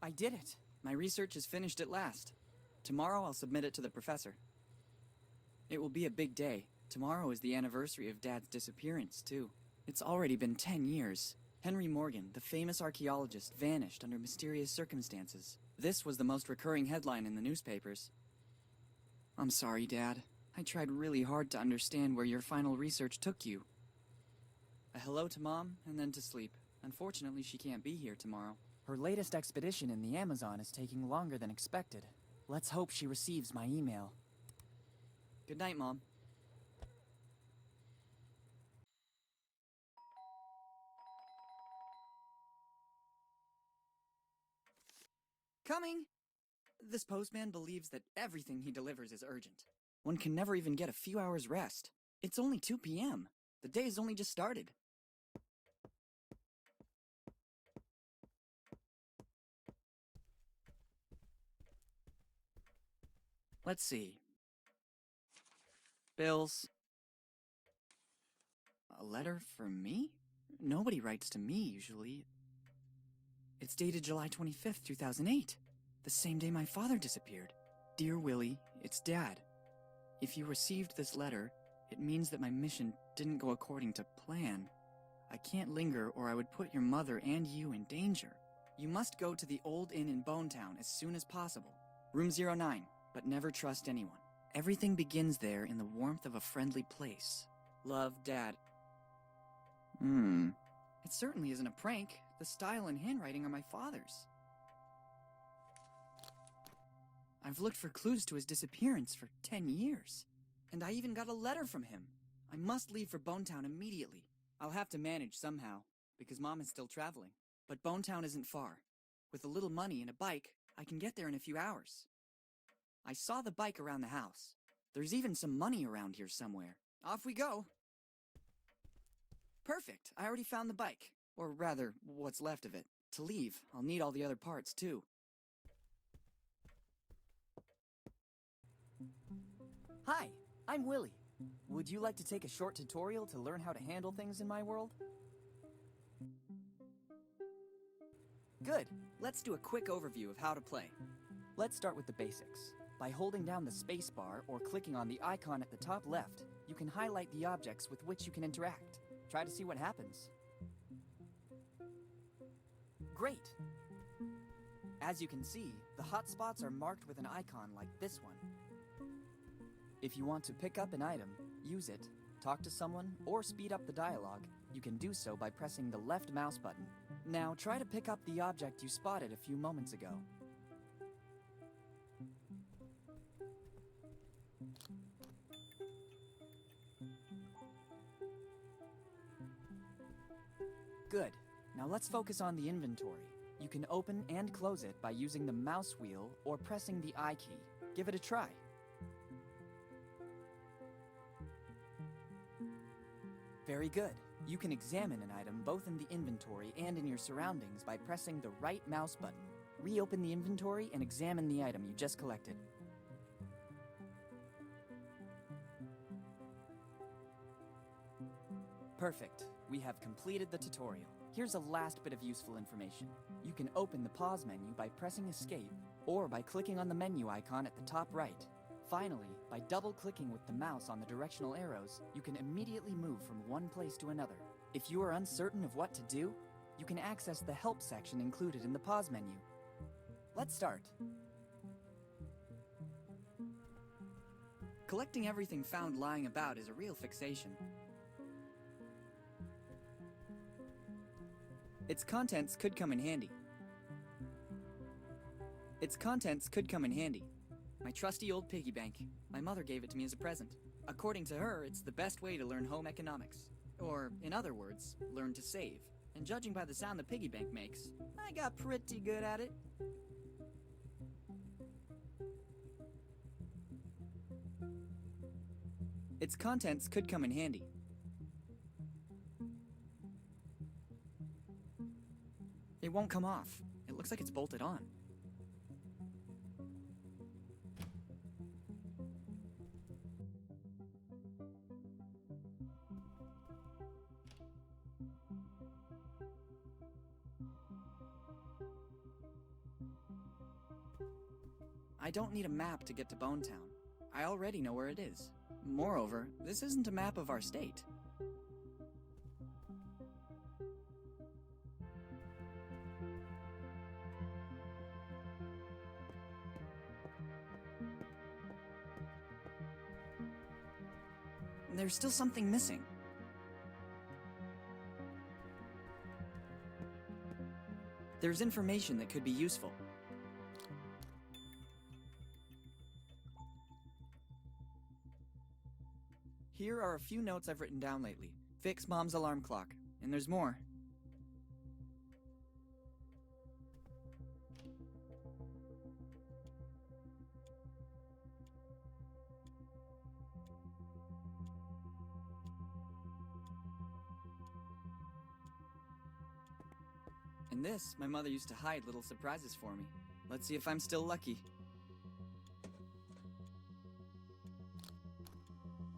I did it. My research is finished at last. Tomorrow I'll submit it to the professor. It will be a big day. Tomorrow is the anniversary of Dad's disappearance, too. It's already been 10 years. Henry Morgan, the famous archaeologist, vanished under mysterious circumstances. This was the most recurring headline in the newspapers. I'm sorry, Dad. I tried really hard to understand where your final research took you. A hello to Mom, and then to sleep. Unfortunately, she can't be here tomorrow. Her latest expedition in the Amazon is taking longer than expected. Let's hope she receives my email. Good night, Mom. Coming! This postman believes that everything he delivers is urgent. One can never even get a few hours rest. It's only 2 p.m. The day's only just started. Let's see. Bills. A letter for me? Nobody writes to me, usually. It's dated July 25th, 2008. The same day my father disappeared. Dear Willy, it's Dad. If you received this letter, it means that my mission didn't go according to plan. I can't linger or I would put your mother and you in danger. You must go to the old inn in Bonetown as soon as possible. Room 09, but never trust anyone. Everything begins there in the warmth of a friendly place. Love, Dad. It certainly isn't a prank. The style and handwriting are my father's. I've looked for clues to his disappearance for 10 years. And I even got a letter from him. I must leave for Bonetown immediately. I'll have to manage somehow, because Mom is still traveling. But Bonetown isn't far. With a little money and a bike, I can get there in a few hours. I saw the bike around the house. There's even some money around here somewhere. Off we go! Perfect! I already found the bike. Or rather, what's left of it. To leave, I'll need all the other parts, too. Hi, I'm Willy. Would you like to take a short tutorial to learn how to handle things in my world? Good. Let's do a quick overview of how to play. Let's start with the basics. By holding down the spacebar or clicking on the icon at the top left, you can highlight the objects with which you can interact. Try to see what happens. Great! As you can see, the hotspots are marked with an icon like this one. If you want to pick up an item, use it, talk to someone, or speed up the dialogue, you can do so by pressing the left mouse button. Now try to pick up the object you spotted a few moments ago. Good. Now let's focus on the inventory. You can open and close it by using the mouse wheel or pressing the I key. Give it a try. Very good. You can examine an item both in the inventory and in your surroundings by pressing the right mouse button. Reopen the inventory and examine the item you just collected. Perfect. We have completed the tutorial. Here's a last bit of useful information. You can open the pause menu by pressing Escape or by clicking on the menu icon at the top right. Finally, by double-clicking with the mouse on the directional arrows, you can immediately move from one place to another. If you are uncertain of what to do, you can access the Help section included in the pause menu. Let's start. Collecting everything found lying about is a real fixation. Its contents could come in handy. Its contents could come in handy. My trusty old piggy bank. My mother gave it to me as a present. According to her, it's the best way to learn home economics. Or, in other words, learn to save. And judging by the sound the piggy bank makes, I got pretty good at it. Its contents could come in handy. It won't come off. It looks like it's bolted on. I don't need a map to get to Bone Town. I already know where it is. Moreover, this isn't a map of our state. There's still something missing. There's information that could be useful. Here are a few notes I've written down lately. Fix Mom's alarm clock. And there's more. And this, my mother used to hide little surprises for me. Let's see if I'm still lucky.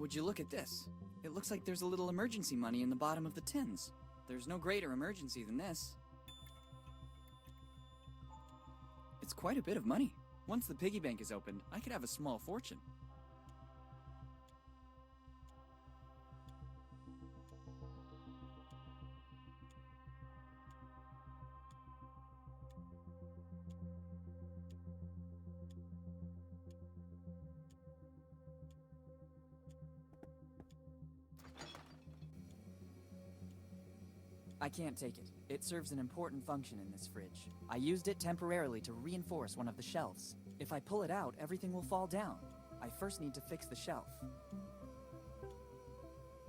Would you look at this? It looks like there's a little emergency money in the bottom of the tins. There's no greater emergency than this. It's quite a bit of money. Once the piggy bank is opened, I could have a small fortune. I can't take it. It serves an important function in this fridge. I used it temporarily to reinforce one of the shelves. If I pull it out, everything will fall down. I first need to fix the shelf.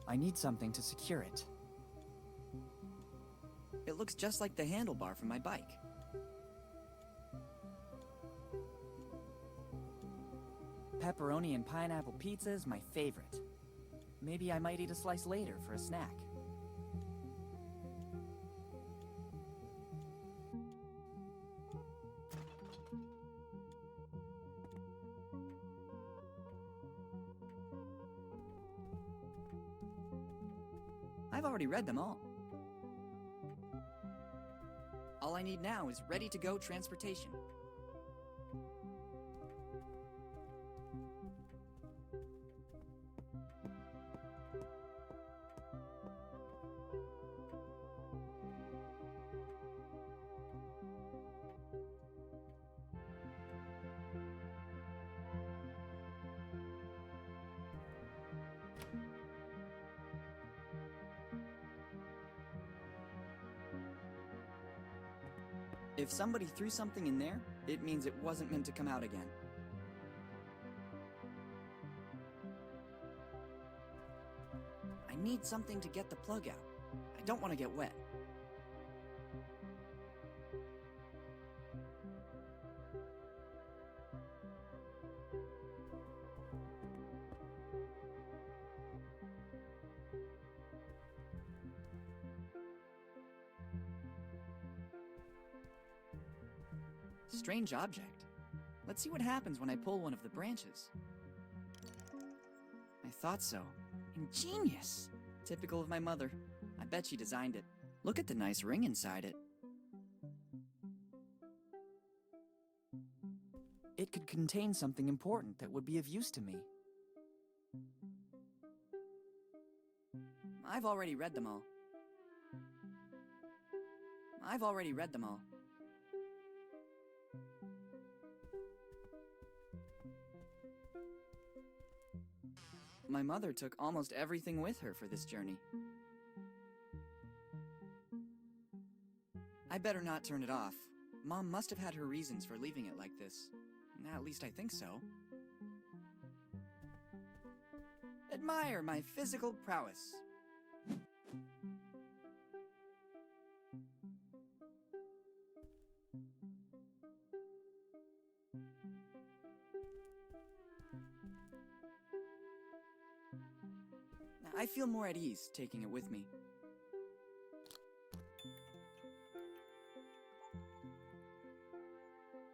I need something to secure it. It looks just like the handlebar from my bike. Pepperoni and pineapple pizza is my favorite. Maybe I might eat a slice later for a snack. I've already read them all. All I need now is ready-to-go transportation. If somebody threw something in there, it means it wasn't meant to come out again. I need something to get the plug out. I don't want to get wet. Strange object. Let's see what happens when I pull one of the branches. I thought so. Ingenious! Typical of my mother. I bet she designed it. Look at the nice ring inside it. It could contain something important that would be of use to me. I've already read them all. I've already read them all. My mother took almost everything with her for this journey. I better not turn it off. Mom must have had her reasons for leaving it like this. At least I think so. Admire my physical prowess. I feel more at ease taking it with me.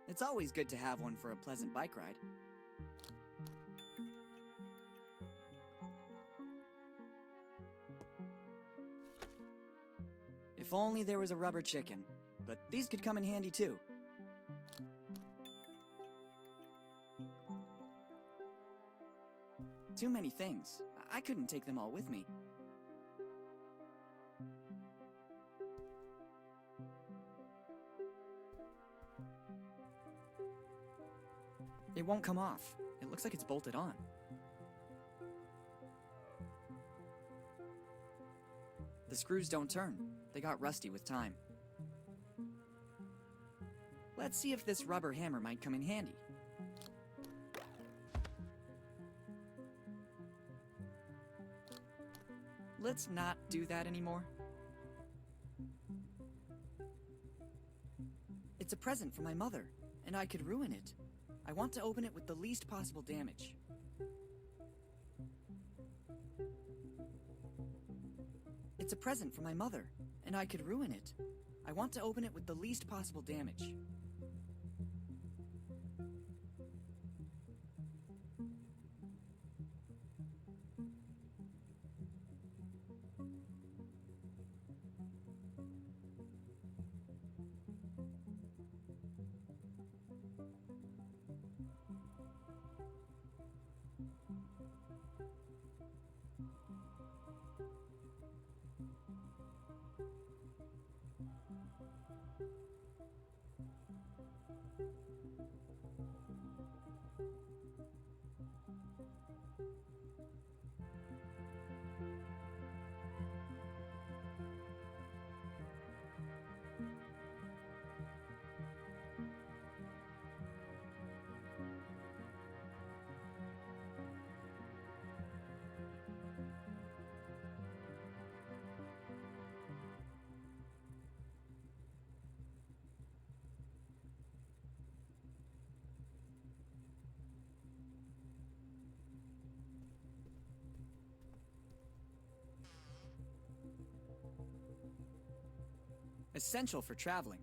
It's always good to have one for a pleasant bike ride. If only there was a rubber chicken, but these could come in handy too. Too many things. I couldn't take them all with me. It won't come off. It looks like it's bolted on. The screws don't turn. They got rusty with time. Let's see if this rubber hammer might come in handy. Let's not do that anymore. It's a present from my mother, and I could ruin it. I want to open it with the least possible damage. It's a present from my mother, and I could ruin it. I want to open it with the least possible damage. Essential for traveling.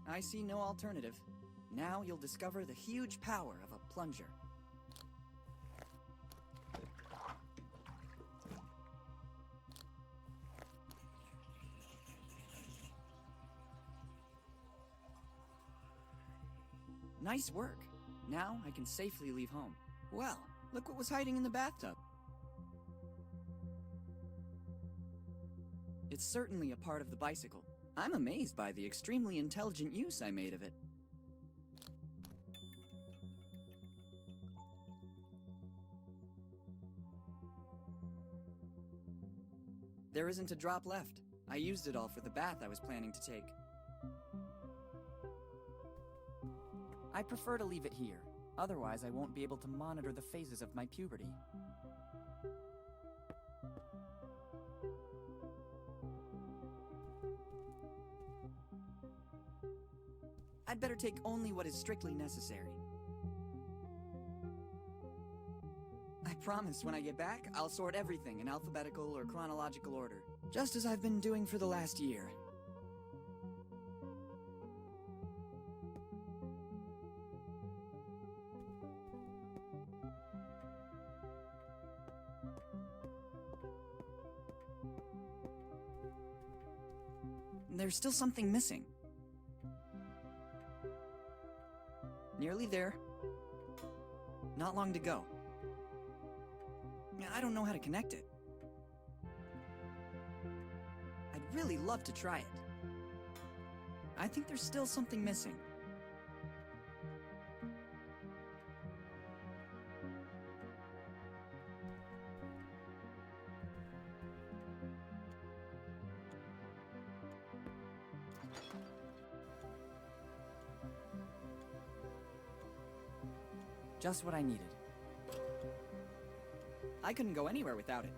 I see no alternative. Now you'll discover the huge power of a plunger. Nice work. Now I can safely leave home. Well, look what was hiding in the bathtub. It's certainly a part of the bicycle. I'm amazed by the extremely intelligent use I made of it. There isn't a drop left. I used it all for the bath I was planning to take. I prefer to leave it here. Otherwise, I won't be able to monitor the phases of my puberty. I'd better take only what is strictly necessary. I promise when I get back, I'll sort everything in alphabetical or chronological order, just as I've been doing for the last year. There's still something missing. Nearly there. Not long to go. I don't know how to connect it. I'd really love to try it. I think there's still something missing. Just what I needed. I couldn't go anywhere without it.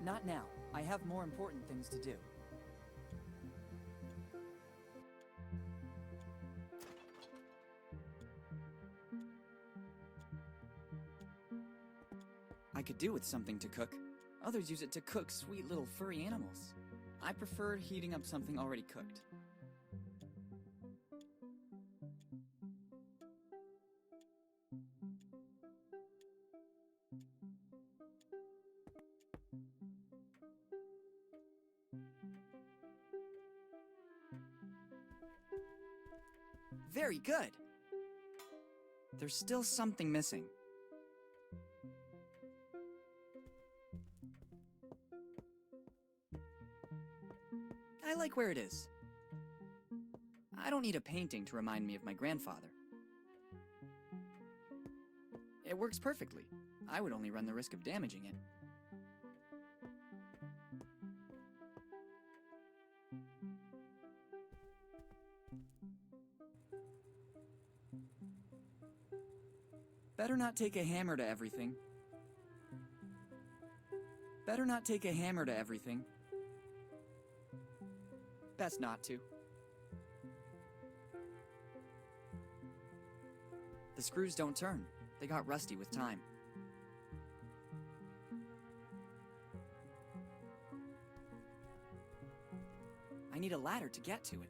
Not now. I have more important things to do. I could do with something to cook. Others use it to cook sweet little furry animals. I prefer heating up something already cooked. Very good. There's still something missing. I like where it is. I don't need a painting to remind me of my grandfather. It works perfectly. I would only run the risk of damaging it. Better not take a hammer to everything. Better not take a hammer to everything. Best not to. The screws don't turn. They got rusty with time. I need a ladder to get to it.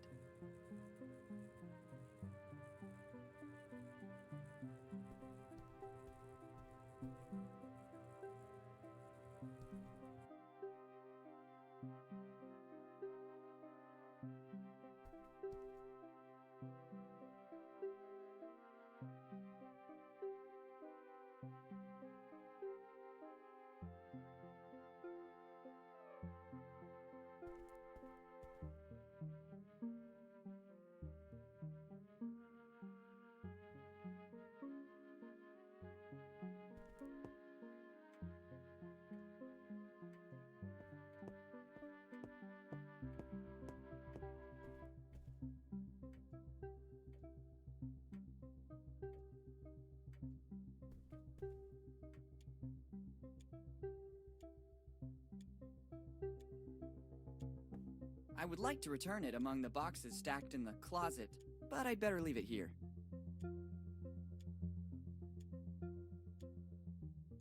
I would like to return it among the boxes stacked in the closet, but I'd better leave it here.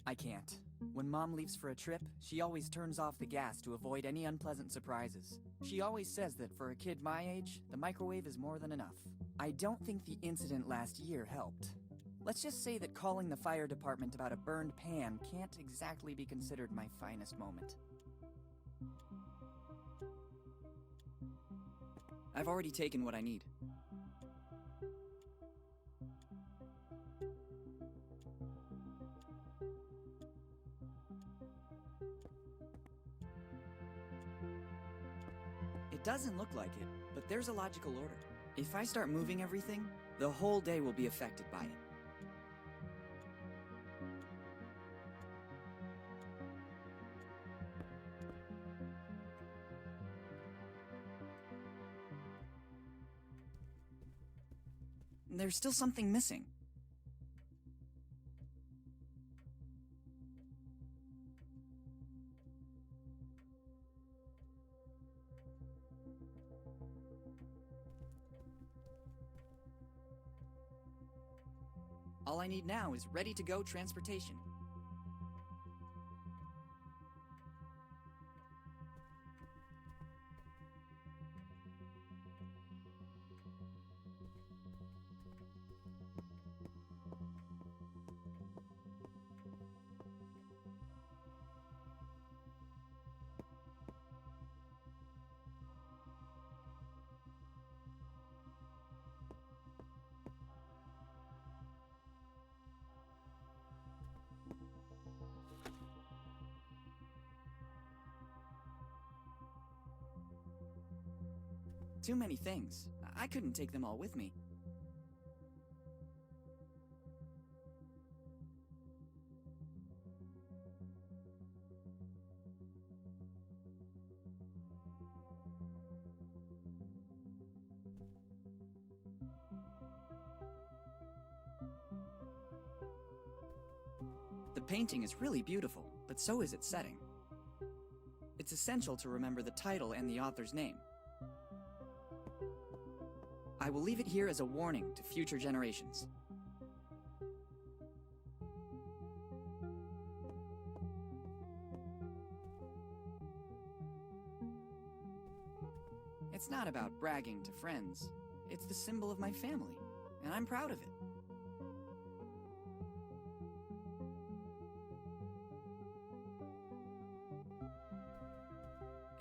I can't. When Mom leaves for a trip, she always turns off the gas to avoid any unpleasant surprises. She always says that for a kid my age, the microwave is more than enough. I don't think the incident last year helped. Let's just say that calling the fire department about a burned pan can't exactly be considered my finest moment. I've already taken what I need. It doesn't look like it, but there's a logical order. If I start moving everything, the whole day will be affected by it. There's still something missing. All I need now is ready-to-go transportation. Too many things. I couldn't take them all with me. The painting is really beautiful, but so is its setting. It's essential to remember the title and the author's name. I will leave it here as a warning to future generations. It's not about bragging to friends. It's the symbol of my family, and I'm proud of it.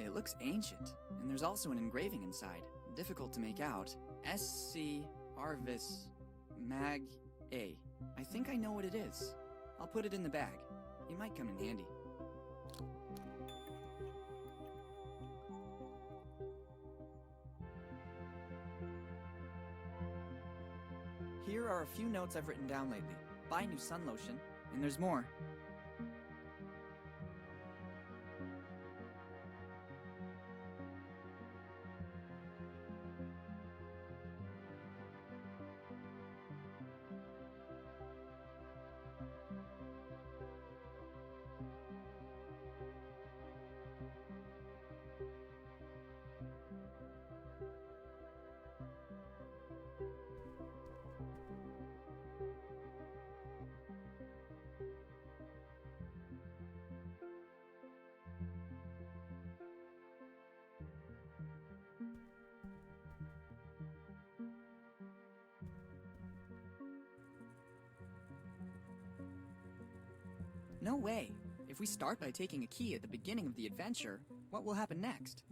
It looks ancient, and there's also an engraving inside, difficult to make out. SCRET. Arvis Mag A. I think I know what it is. I'll put it in the bag. It might come in handy. Here are a few notes I've written down lately. Buy new sun lotion, and there's more. No way! If we start by taking a key at the beginning of the adventure, what will happen next?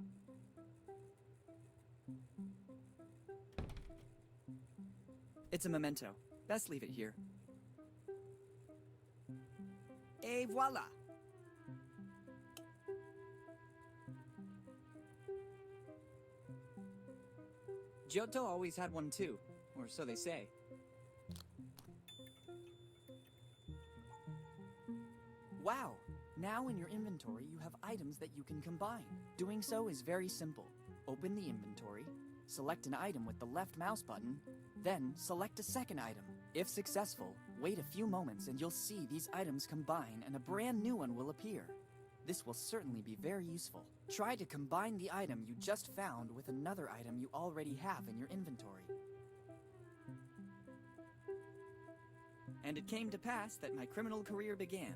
It's a memento. Best leave it here. Et voila! Giotto always had one too, or so they say. Wow! Now in your inventory you have items that you can combine. Doing so is very simple. Open the inventory, select an item with the left mouse button, then select a second item. If successful, wait a few moments and you'll see these items combine and a brand new one will appear. This will certainly be very useful. Try to combine the item you just found with another item you already have in your inventory. And it came to pass that my criminal career began.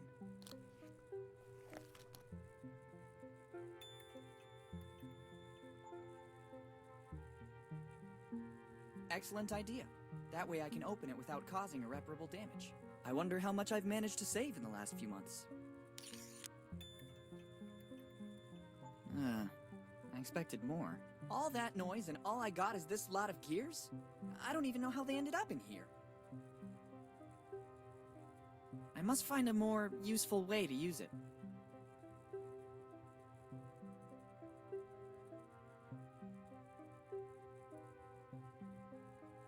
Excellent idea. That way I can open it without causing irreparable damage. I wonder how much I've managed to save in the last few months. I expected more. All that noise and all I got is this lot of gears? I don't even know how they ended up in here. I must find a more useful way to use it.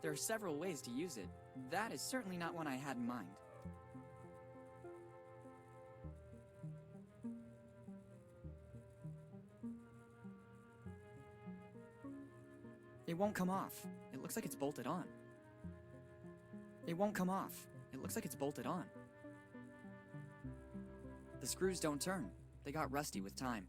There are several ways to use it. That is certainly not one I had in mind. It won't come off. It looks like it's bolted on. It won't come off. It looks like it's bolted on. The screws don't turn. They got rusty with time.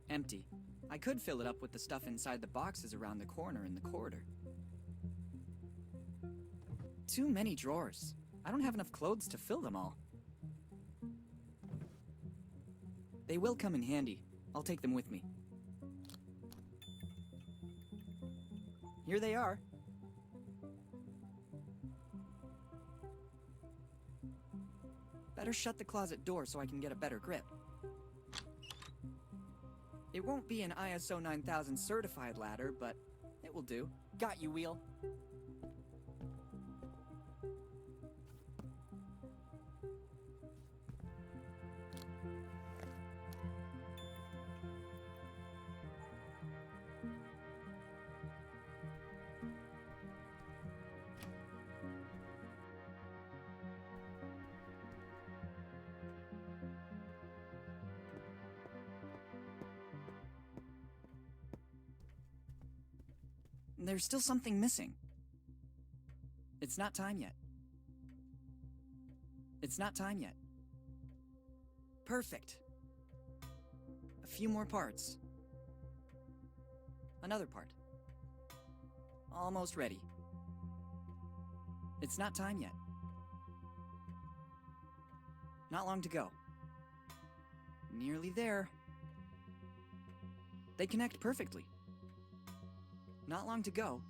Empty. I could fill it up with the stuff inside the boxes around the corner in the corridor. Too many drawers. I don't have enough clothes to fill them all. They will come in handy. I'll take them with me. Here they are. Better shut the closet door so I can get a better grip. It won't be an ISO 9000 certified ladder, but it will do. Got you, Wheel. There's still something missing. It's not time yet. It's not time yet. Perfect. A few more parts. Another part. Almost ready. It's not time yet. Not long to go. Nearly there. They connect perfectly. Not long to go.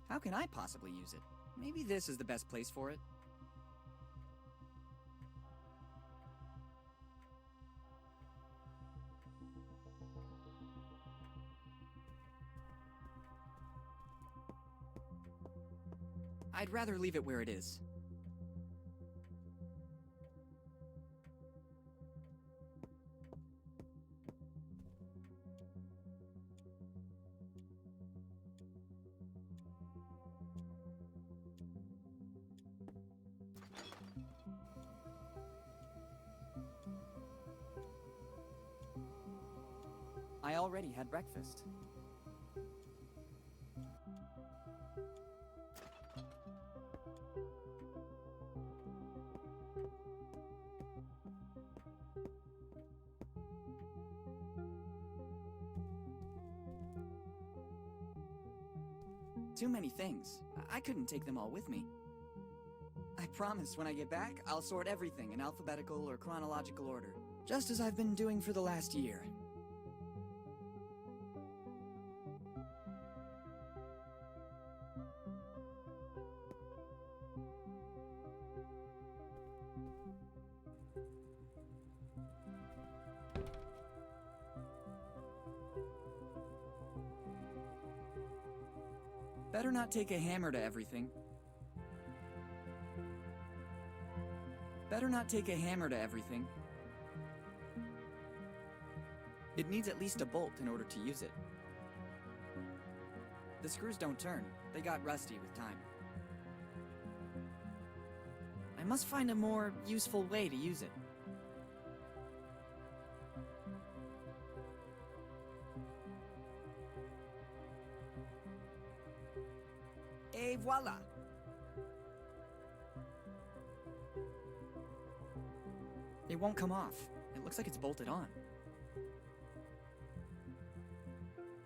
How can I possibly use it? Maybe this is the best place for it. I'd rather leave it where it is. I already had breakfast. Too many things. I couldn't take them all with me. I promise when I get back, I'll sort everything in alphabetical or chronological order, just as I've been doing for the last year. Better not take a hammer to everything. Better not take a hammer to everything. It needs at least a bolt in order to use it. The screws don't turn. They got rusty with time. I must find a more useful way to use it. Et voila! It won't come off. It looks like it's bolted on.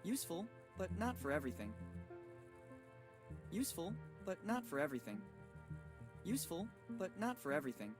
Useful, but not for everything. Useful, but not for everything. Useful, but not for everything.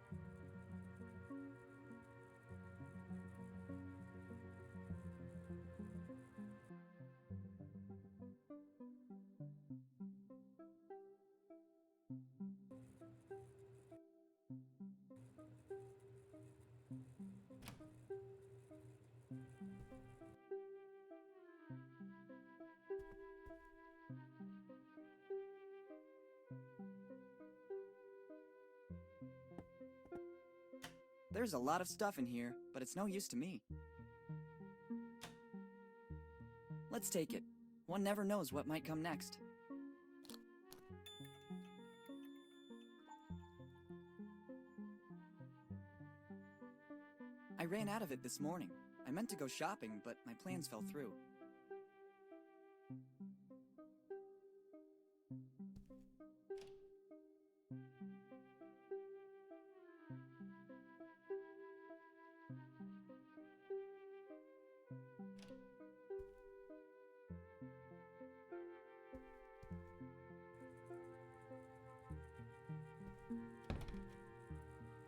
There's a lot of stuff in here, but it's no use to me. Let's take it. One never knows what might come next. I ran out of it this morning. I meant to go shopping, but my plans fell through.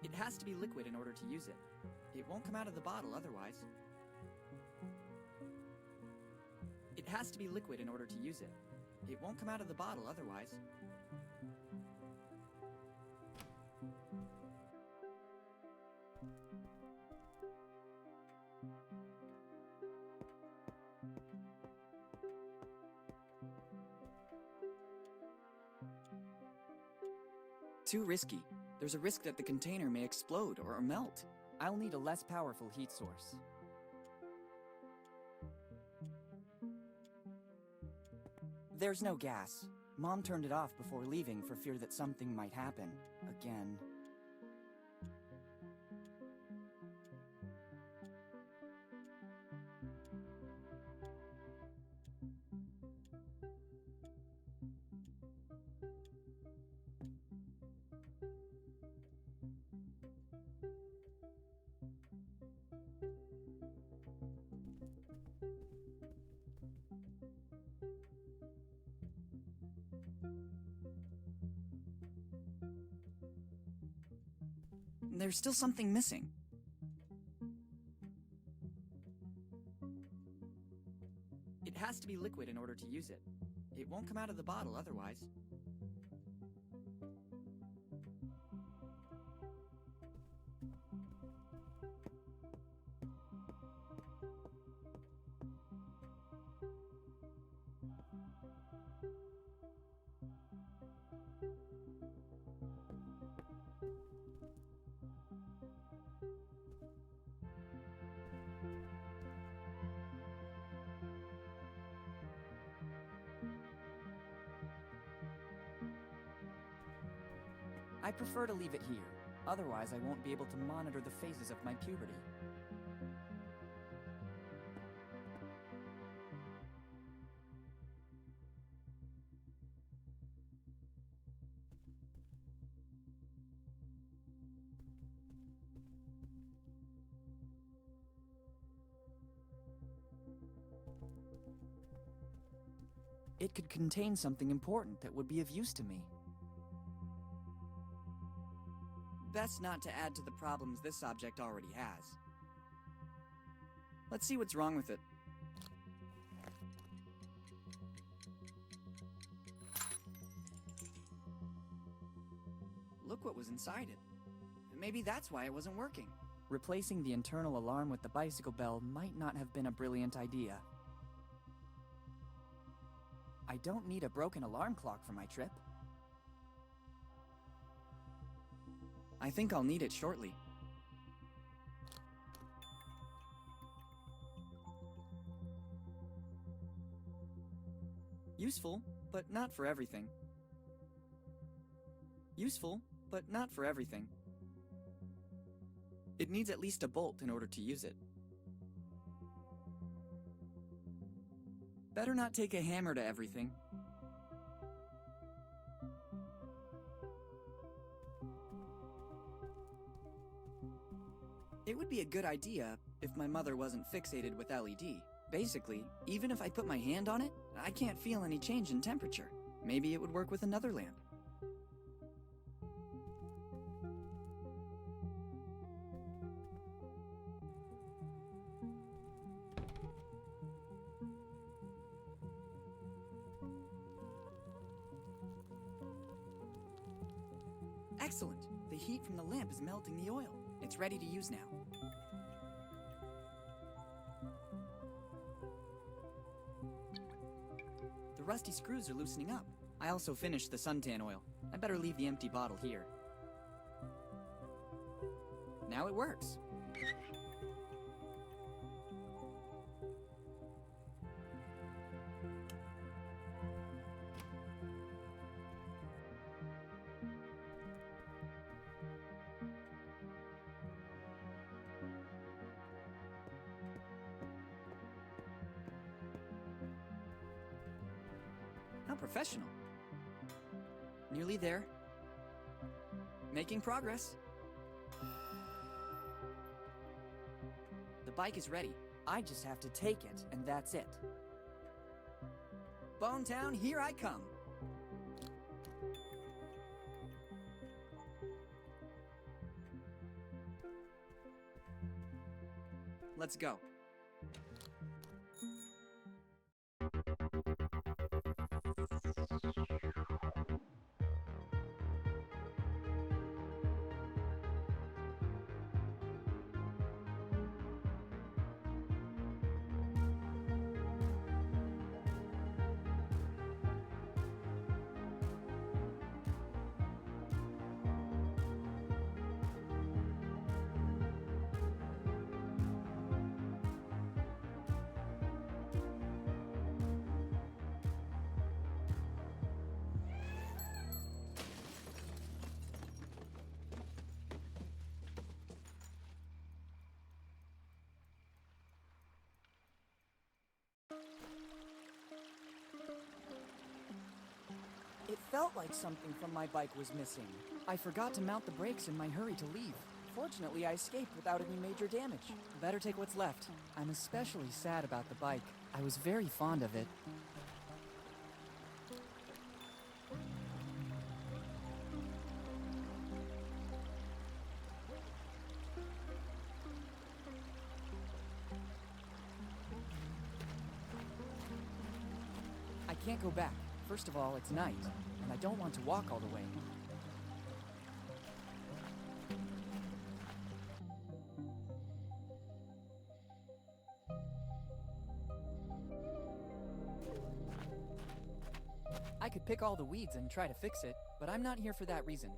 It has to be liquid in order to use it. It won't come out of the bottle otherwise. It has to be liquid in order to use it. It won't come out of the bottle otherwise. Too risky. There's a risk that the container may explode or melt. I'll need a less powerful heat source. There's no gas. Mom turned it off before leaving for fear that something might happen. Again. There's still something missing. It has to be liquid in order to use it. It won't come out of the bottle otherwise. I prefer to leave it here. Otherwise, I won't be able to monitor the phases of my puberty. It could contain something important that would be of use to me. Best not to add to the problems this object already has. Let's see what's wrong with it. Look what was inside it. Maybe that's why it wasn't working. Replacing the internal alarm with the bicycle bell might not have been a brilliant idea. I don't need a broken alarm clock for my trip. I think I'll need it shortly. Useful, but not for everything. Useful, but not for everything. It needs at least a bolt in order to use it. Better not take a hammer to everything. It would be a good idea if my mother wasn't fixated with LED. Basically, even if I put my hand on it, I can't feel any change in temperature. Maybe it would work with another lamp. Excellent! The heat from the lamp is melting the oil. It's ready to use now. The rusty screws are loosening up. I also finished the suntan oil. I better leave the empty bottle here. Now it works. How professional. Nearly there. Making progress. The bike is ready. I just have to take it, and that's it. Bonetown, here I come. Let's go. It felt like something from my bike was missing. I forgot to mount the brakes in my hurry to leave. Fortunately, I escaped without any major damage. Better take what's left. I'm especially sad about the bike. I was very fond of it. I can't go back. First of all, it's night, and I don't want to walk all the way. I could pick all the weeds and try to fix it, but I'm not here for that reason.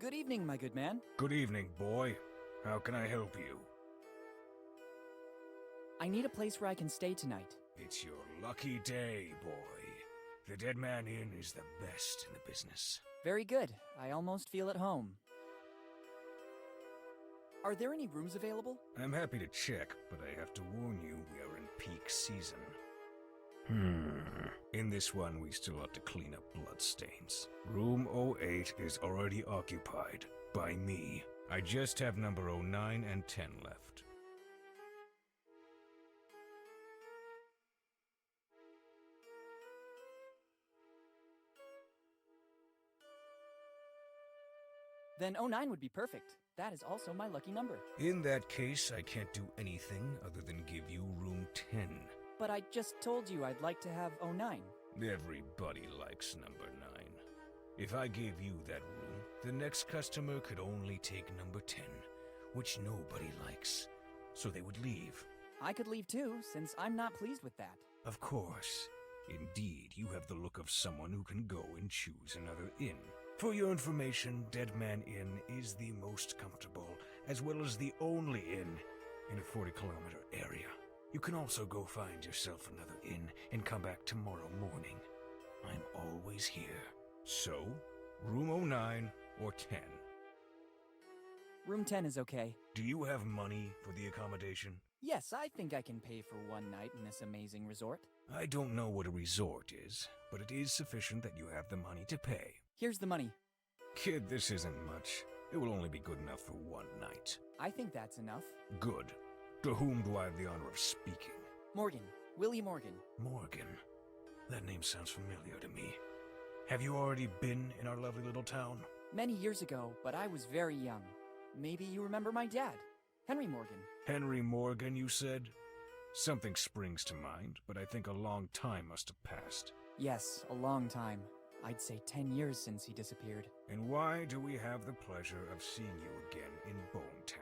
Good evening, my good man. Good evening, boy. How can I help you? I need a place where I can stay tonight. It's your lucky day, boy. The Dead Man Inn is the best in the business. Very good. I almost feel at home. Are there any rooms available? I'm happy to check, but I have to warn you, we are in peak season. In this one, we still have to clean up bloodstains. Room 08 is already occupied. By me. I just have number 09 and 10 left. Then 09 would be perfect. That is also my lucky number. In that case, I can't do anything other than give you room 10. But I just told you I'd like to have 09. Everybody likes number 9. If I gave you that room, the next customer could only take number 10, which nobody likes. So they would leave. I could leave too, since I'm not pleased with that. Of course. Indeed, you have the look of someone who can go and choose another inn. For your information, Dead Man Inn is the most comfortable, as well as the only inn in a 40-kilometer area. You can also go find yourself another inn and come back tomorrow morning. I'm always here. So, room 09 or 10? Room 10 is okay. Do you have money for the accommodation? Yes, I think I can pay for one night in this amazing resort. I don't know what a resort is, but it is sufficient that you have the money to pay. Here's the money. Kid, this isn't much. It will only be good enough for one night. I think that's enough. Good. To whom do I have the honor of speaking? Morgan. Willy Morgan. Morgan. That name sounds familiar to me. Have you already been in our lovely little town? Many years ago, but I was very young. Maybe you remember my dad, Henry Morgan. Henry Morgan, you said? Something springs to mind, but I think a long time must have passed. Yes, a long time. I'd say 10 years since he disappeared. And why do we have the pleasure of seeing you again in Bone Town?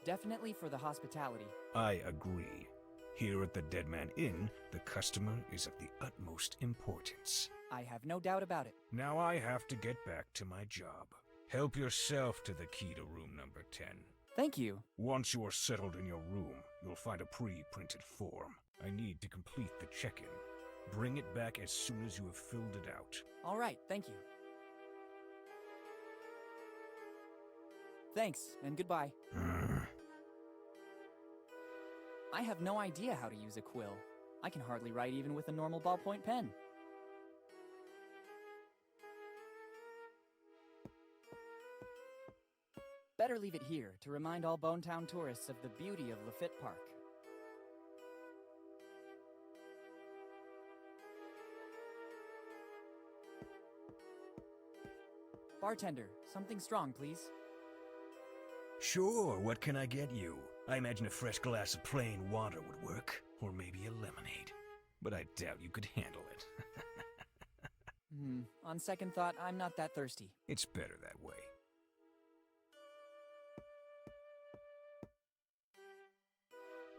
Definitely for the hospitality. I agree. Here at the Dead Man Inn, the customer is of the utmost importance. I have no doubt about it. Now I have to get back to my job. Help yourself to the key to room number 10. Thank you. Once you are settled in your room, you'll find a pre-printed form. I need to complete the check-in. Bring it back as soon as you have filled it out. All right, thank you. Thanks, and goodbye. I have no idea how to use a quill. I can hardly write even with a normal ballpoint pen. Better leave it here to remind all Bonetown tourists of the beauty of Lafitte Park. Bartender, something strong, please. Sure, what can I get you? I imagine a fresh glass of plain water would work. Or maybe a lemonade. But I doubt you could handle it. On second thought, I'm not that thirsty. It's better that way.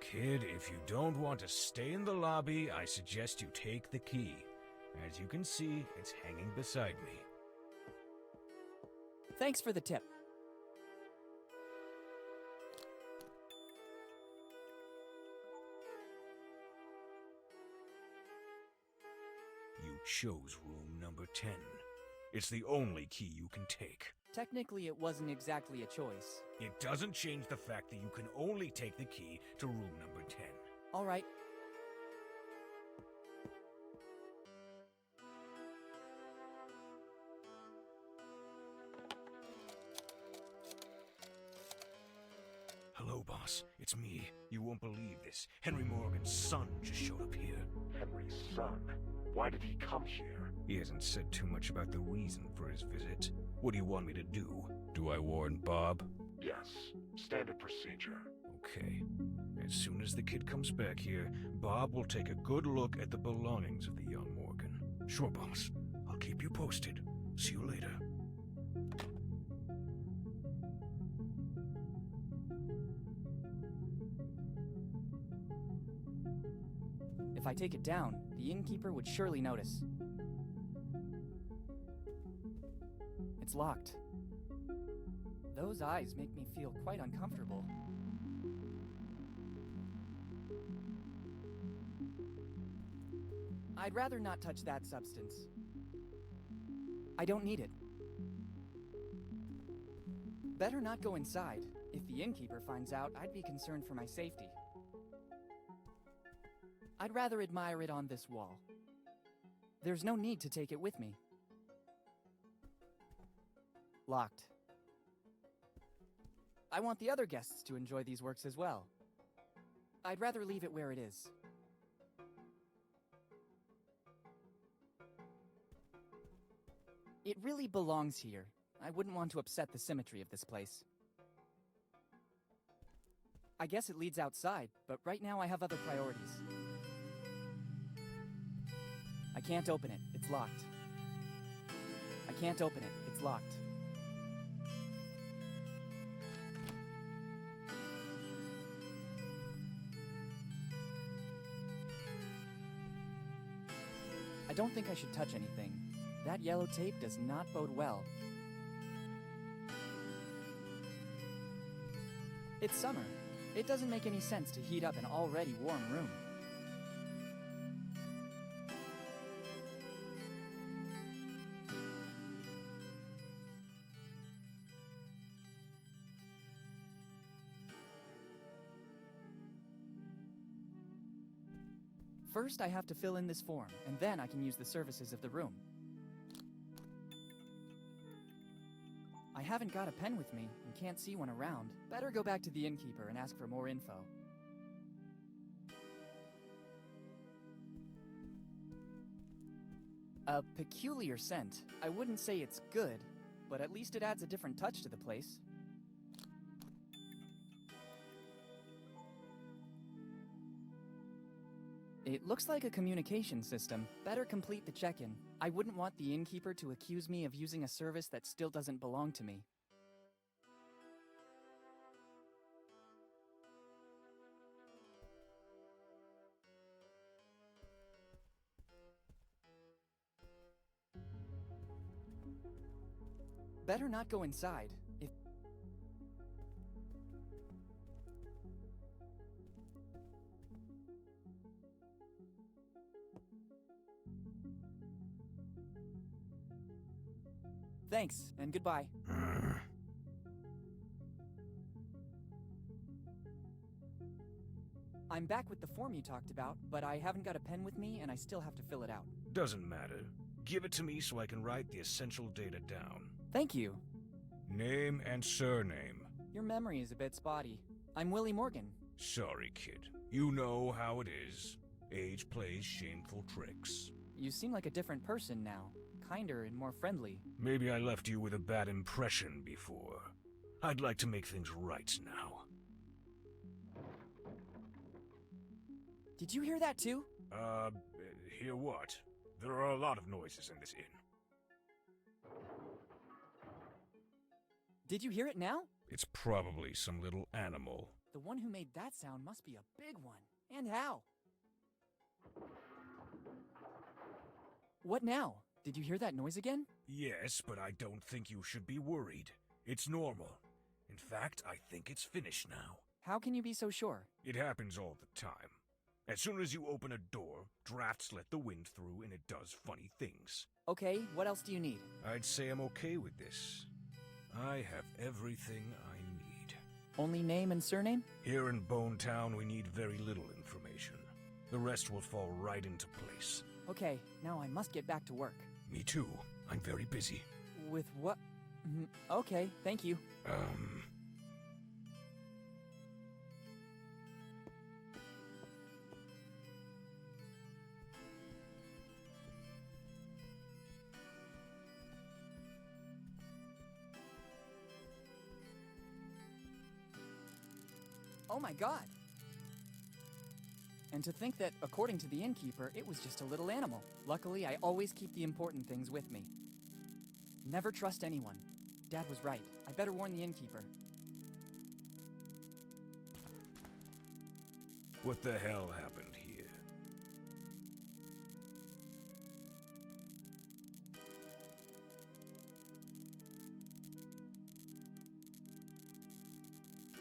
Kid, if you don't want to stay in the lobby, I suggest you take the key. As you can see, it's hanging beside me. Thanks for the tip. You chose room number 10. It's the only key you can take. Technically, it wasn't exactly a choice. It doesn't change the fact that you can only take the key to room number 10. All right. Hello, boss. boss. It's me. You won't believe this. Henry Morgan's son just showed up here. Henry's son? Why did he come here? He hasn't said too much about the reason for his visit. What do you want me to do? Do I warn Bob? Yes. Standard procedure. Okay. As soon as the kid comes back here, Bob will take a good look at the belongings of the young Morgan. Sure, boss. I'll keep you posted. See you later. If I take it down, the innkeeper would surely notice. It's locked. Those eyes make me feel quite uncomfortable. I'd rather not touch that substance. I don't need it. Better not go inside. If the innkeeper finds out, I'd be concerned for my safety. I'd rather admire it on this wall. There's no need to take it with me. Locked. I want the other guests to enjoy these works as well. I'd rather leave it where it is. It really belongs here. I wouldn't want to upset the symmetry of this place. I guess it leads outside, but right now I have other priorities. I can't open it. It's locked. I can't open it. It's locked. I don't think I should touch anything. That yellow tape does not bode well. It's summer. It doesn't make any sense to heat up an already warm room. First, I have to fill in this form, and then I can use the services of the room. I haven't got a pen with me, and can't see one around. Better go back to the innkeeper and ask for more info. A peculiar scent. I wouldn't say it's good, but at least it adds a different touch to the place. It looks like a communication system. Better complete the check-in. I wouldn't want the innkeeper to accuse me of using a service that still doesn't belong to me. Better not go inside. If Thanks, and goodbye. I'm back with the form you talked about, but I haven't got a pen with me and I still have to fill it out. Doesn't matter. Give it to me so I can write the essential data down. Thank you. Name and surname. Your memory is a bit spotty. I'm Willy Morgan. Sorry, kid. You know how it is. Age plays shameful tricks. You seem like a different person now. Kinder and more friendly. Maybe I left you with a bad impression before. I'd like to make things right now. Did you hear that too? Hear what? There are a lot of noises in this inn. Did you hear it now? It's probably some little animal. The one who made that sound must be a big one. And how? What now? Did you hear that noise again? Yes, but I don't think you should be worried. It's normal. In fact, I think it's finished now. How can you be so sure? It happens all the time. As soon as you open a door, drafts let the wind through and it does funny things. Okay, what else do you need? I'd say I'm okay with this. I have everything I need. Only name and surname? Here in Bone Town, we need very little information. The rest will fall right into place. Okay, now I must get back to work. Me too. I'm very busy. With what? Okay, thank you. Oh my god! And to think that, according to the innkeeper, it was just a little animal. Luckily, I always keep the important things with me. Never trust anyone. Dad was right. I better warn the innkeeper. What the hell happened here?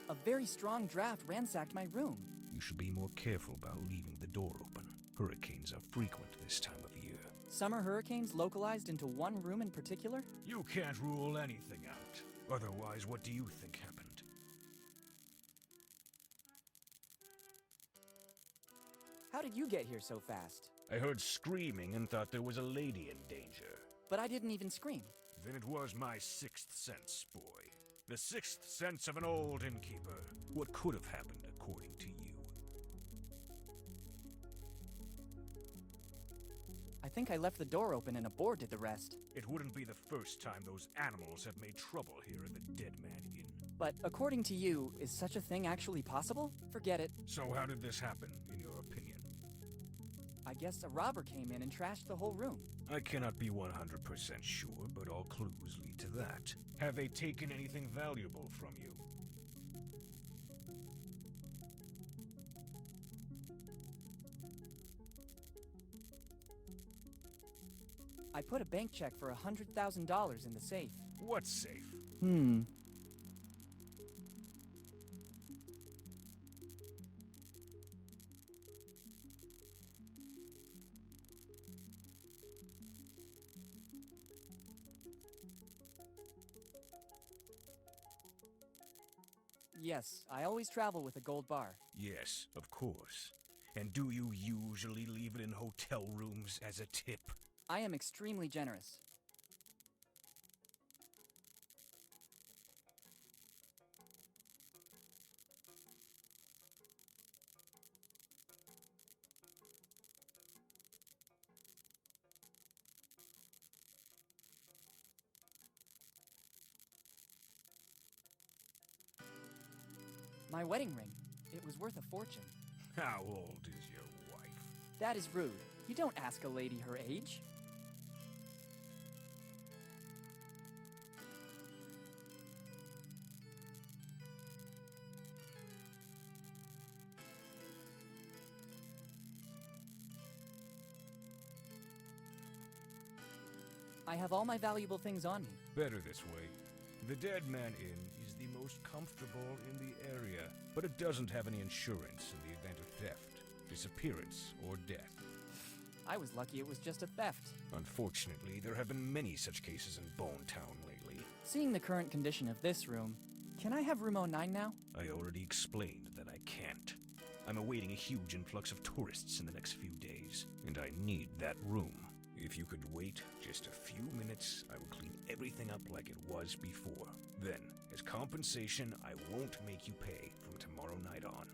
A very strong draft ransacked my room. You should be more careful about leaving the door open. Hurricanes are frequent this time of year. Summer hurricanes localized into one room in particular? You can't rule anything out. Otherwise, what do you think happened? How did you get here so fast? I heard screaming and thought there was a lady in danger. But I didn't even scream. Then it was my sixth sense, boy. The sixth sense of an old innkeeper. What could have happened according to you? I think I left the door open and a boar did the rest. It wouldn't be the first time those animals have made trouble here in the Dead Man Inn. But according to you, is such a thing actually possible? Forget it. So how did this happen, in your opinion? I guess a robber came in and trashed the whole room. I cannot be 100% sure, but all clues lead to that. Have they taken anything valuable from you? I put a bank check for $100,000 in the safe. What safe? Yes, I always travel with a gold bar. Yes, of course. And do you usually leave it in hotel rooms as a tip? I am extremely generous. My wedding ring. It was worth a fortune. How old is your wife? That is rude. You don't ask a lady her age. I have all my valuable things on me. Better this way. The Dead Man Inn is the most comfortable in the area, but it doesn't have any insurance in the event of theft, disappearance, or death. I was lucky it was just a theft. Unfortunately, there have been many such cases in Bone Town lately. Seeing the current condition of this room, can I have room 09 now? I already explained that I can't. I'm awaiting a huge influx of tourists in the next few days, and I need that room. If you could wait just a few minutes, I will clean everything up like it was before. Then, as compensation, I won't make you pay from tomorrow night on.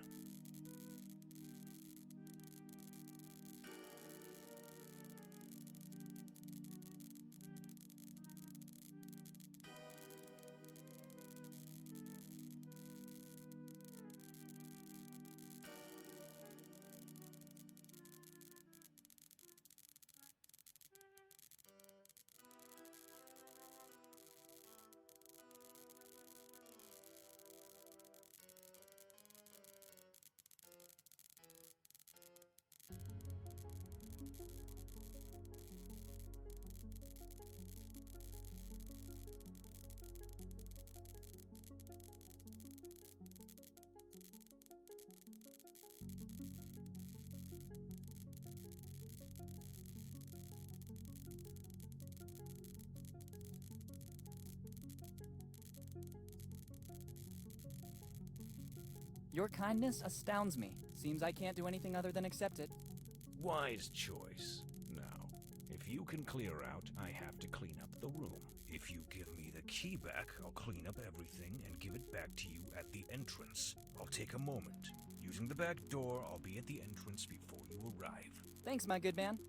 Your kindness astounds me. Seems I can't do anything other than accept it. Wise choice. Now, if you can clear out, I have to clean up the room. If you give me the key back, I'll clean up everything and give it back to you at the entrance. I'll take a moment. Using the back door, I'll be at the entrance before you arrive. Thanks, my good man.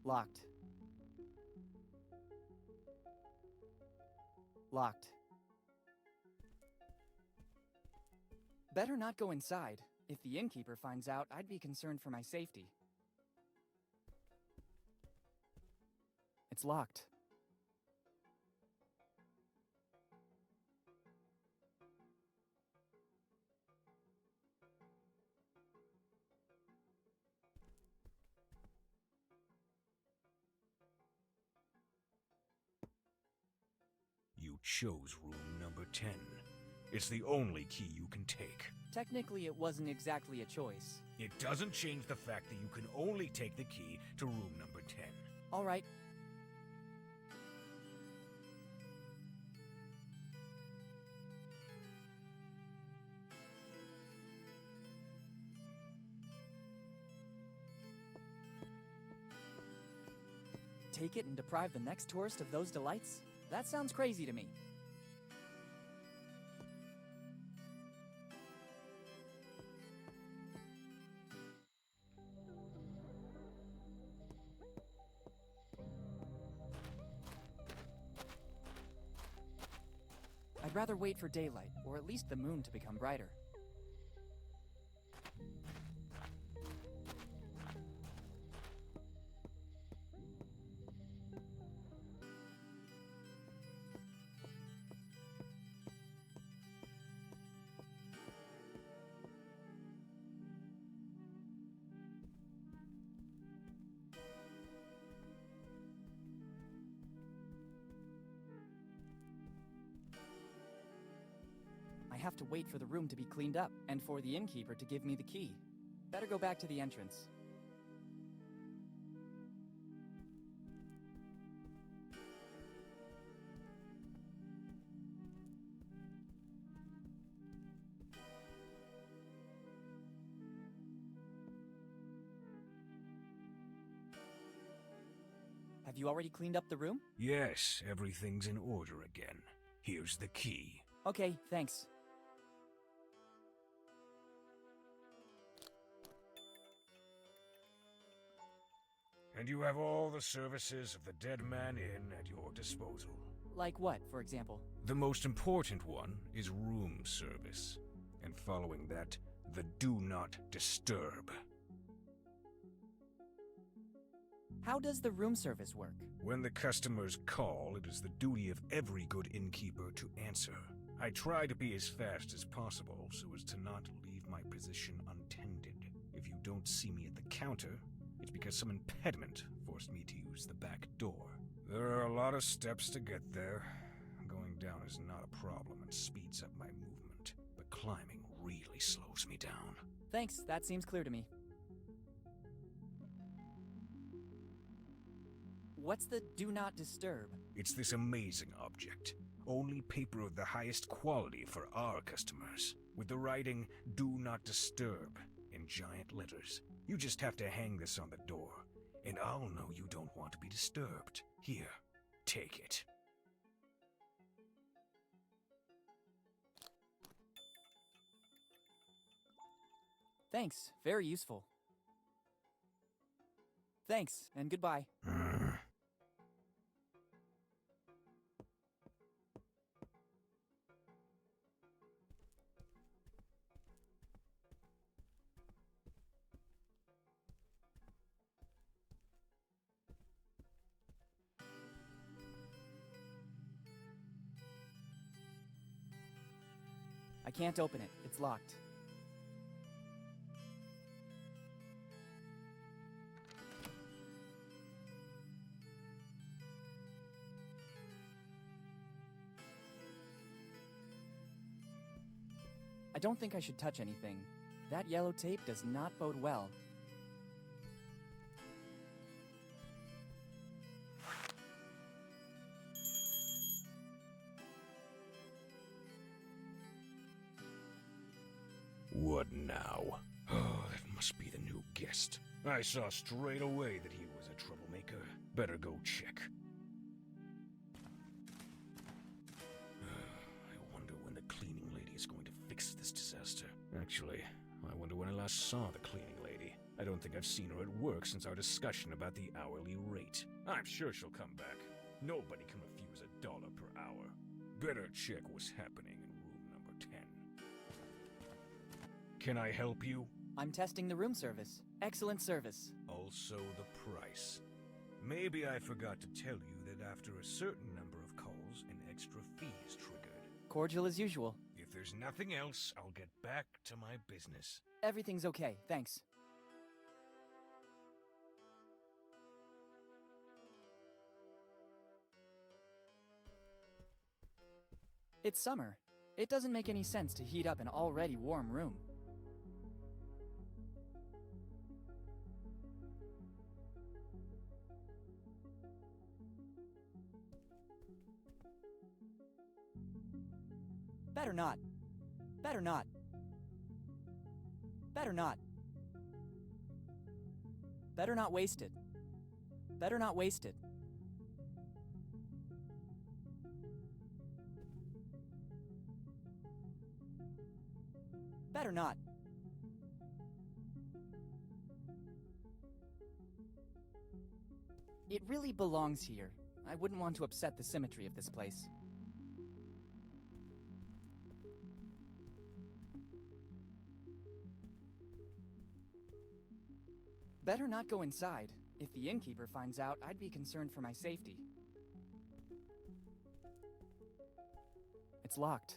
Locked. Locked. Better not go inside. If the innkeeper finds out, I'd be concerned for my safety. It's locked. You chose room number 10. It's the only key you can take. Technically, it wasn't exactly a choice. It doesn't change the fact that you can only take the key to room number 10. All right. Take it and deprive the next tourist of those delights? That sounds crazy to me. I'd rather wait for daylight, or at least the moon to become brighter. I have to wait for the room to be cleaned up, and for the innkeeper to give me the key. Better go back to the entrance. Have you already cleaned up the room? Yes, everything's in order again. Here's the key. Okay, thanks. And you have all the services of the Dead Man Inn at your disposal. Like what, for example? The most important one is room service. And following that, the Do Not Disturb. How does the room service work? When the customers call, it is the duty of every good innkeeper to answer. I try to be as fast as possible so as to not leave my position untended. If you don't see me at the counter, it's because some impediment forced me to use the back door. There are a lot of steps to get there. Going down is not a problem and speeds up my movement, but climbing really slows me down. Thanks, that seems clear to me. What's the Do Not Disturb? It's this amazing object. Only paper of the highest quality for our customers, with the writing Do Not Disturb in giant letters. You just have to hang this on the door, and I'll know you don't want to be disturbed. Here, take it. Thanks, very useful. Thanks, and goodbye. I can't open it. It's locked. I don't think I should touch anything. That yellow tape does not bode well. What now? Oh, that must be the new guest. I saw straight away that he was a troublemaker. Better go check. I wonder when the cleaning lady is going to fix this disaster. Actually, I wonder when I last saw the cleaning lady. I don't think I've seen her at work since our discussion about the hourly rate. I'm sure she'll come back. Nobody can refuse $1 per hour. Better check what's happening in room number 10. Can I help you? I'm testing the room service. Excellent service. Also the price. Maybe I forgot to tell you that after a certain number of calls, an extra fee is triggered. Cordial as usual. If there's nothing else, I'll get back to my business. Everything's okay, thanks. It's summer. It doesn't make any sense to heat up an already warm room. Better not. Better not. Better not. Better not waste it. Better not waste it. Better not. It really belongs here. I wouldn't want to upset the symmetry of this place. Better not go inside. If the innkeeper finds out, I'd be concerned for my safety. It's locked.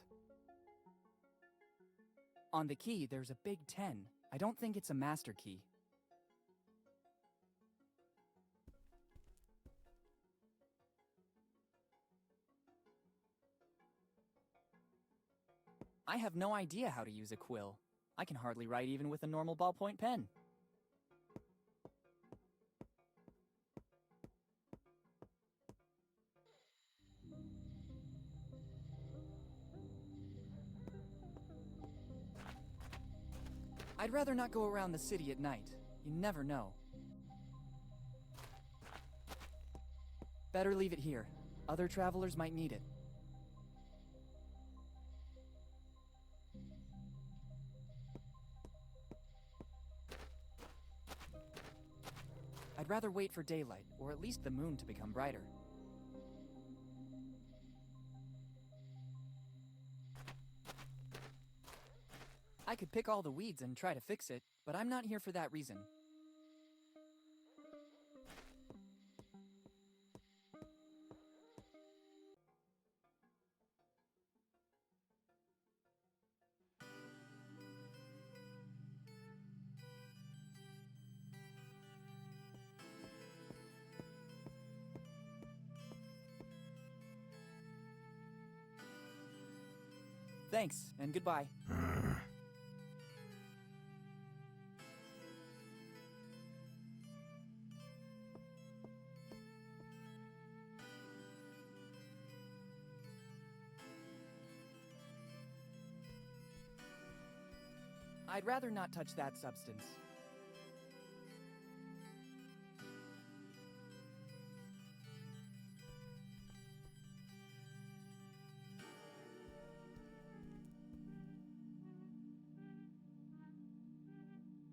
On the key, there's a big 10. I don't think it's a master key. I have no idea how to use a quill. I can hardly write even with a normal ballpoint pen. I'd rather not go around the city at night. You never know. Better leave it here. Other travelers might need it. I'd rather wait for daylight, or at least the moon to become brighter. I could pick all the weeds and try to fix it, but I'm not here for that reason. Thanks, and goodbye. I'd rather not touch that substance.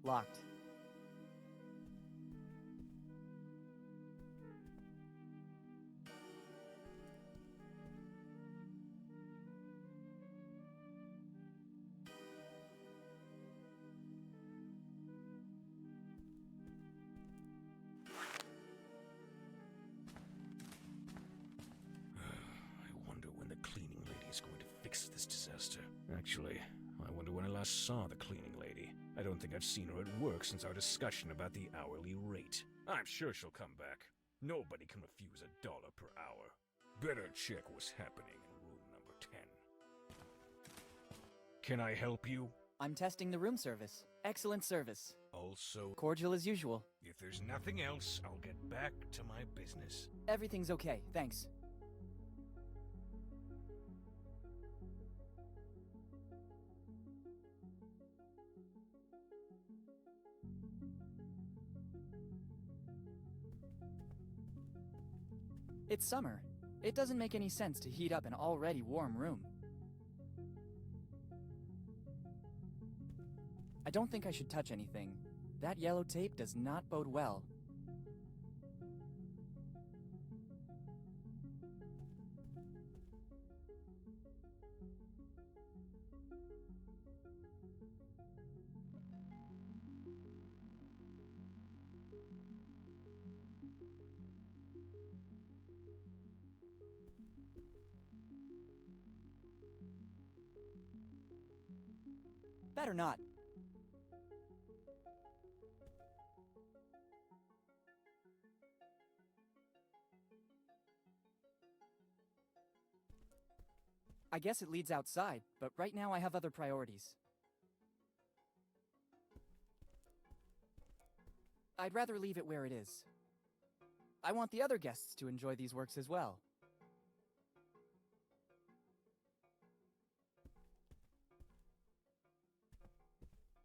Locked. I wonder when the cleaning lady's going to fix this disaster. Actually, I wonder when I last saw the cleaning lady. I don't think I've seen her at work since our discussion about the hourly rate. I'm sure she'll come back. Nobody can refuse $1 per hour. Better check what's happening in room number 10. Can I help you? I'm testing the room service. Excellent service. Also, Cordial as usual. if there's nothing else, I'll get back to my business. Everything's okay, thanks. It's summer. It doesn't make any sense to heat up an already warm room. I don't think I should touch anything. That yellow tape does not bode well. Better not. I guess it leads outside, but right now I have other priorities. I'd rather leave it where it is. I want the other guests to enjoy these works as well.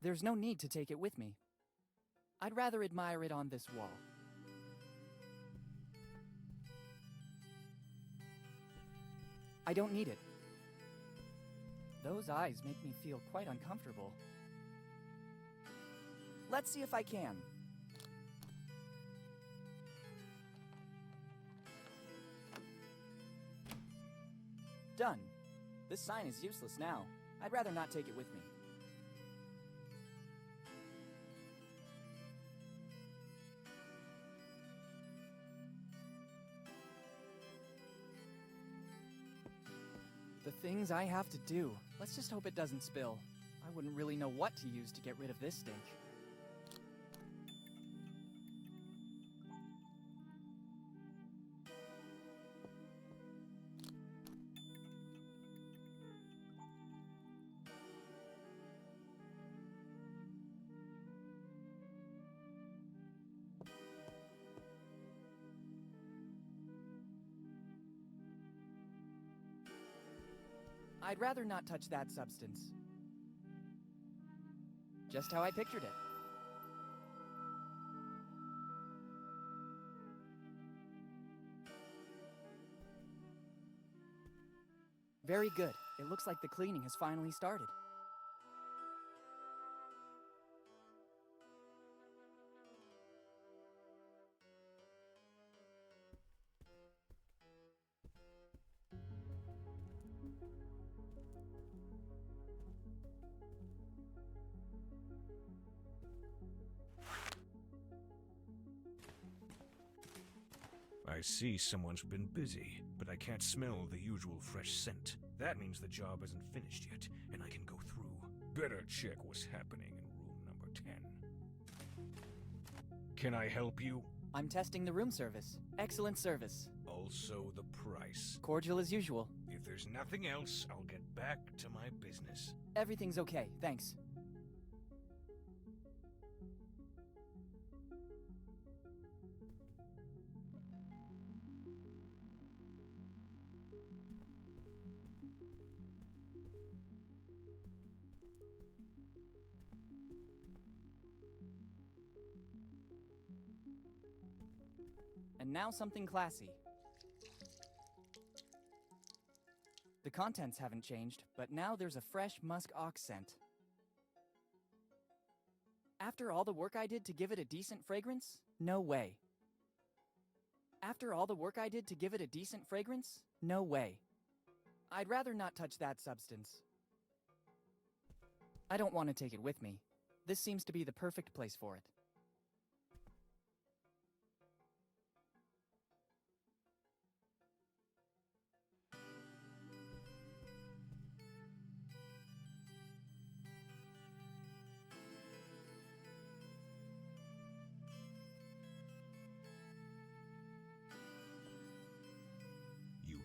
There's no need to take it with me. I'd rather admire it on this wall. I don't need it. Those eyes make me feel quite uncomfortable. Let's see if I can. Done. This sign is useless now. I'd rather not take it with me. The things I have to do. Let's just hope it doesn't spill. I wouldn't really know what to use to get rid of this stink. I'd rather not touch that substance. Just how I pictured it. Very good. It looks like the cleaning has finally started. I see someone's been busy, but I can't smell the usual fresh scent. That means the job isn't finished yet, and I can go through. Better check what's happening in room number 10. Can I help you? I'm testing the room service. Excellent service. Also the price. Cordial as usual. If there's nothing else, I'll get back to my business. Everything's okay, thanks. And now something classy. The contents haven't changed, but now there's a fresh musk ox scent. After all the work I did to give it a decent fragrance? No way. After all the work I did to give it a decent fragrance? No way. I'd rather not touch that substance. I don't want to take it with me. This seems to be the perfect place for it.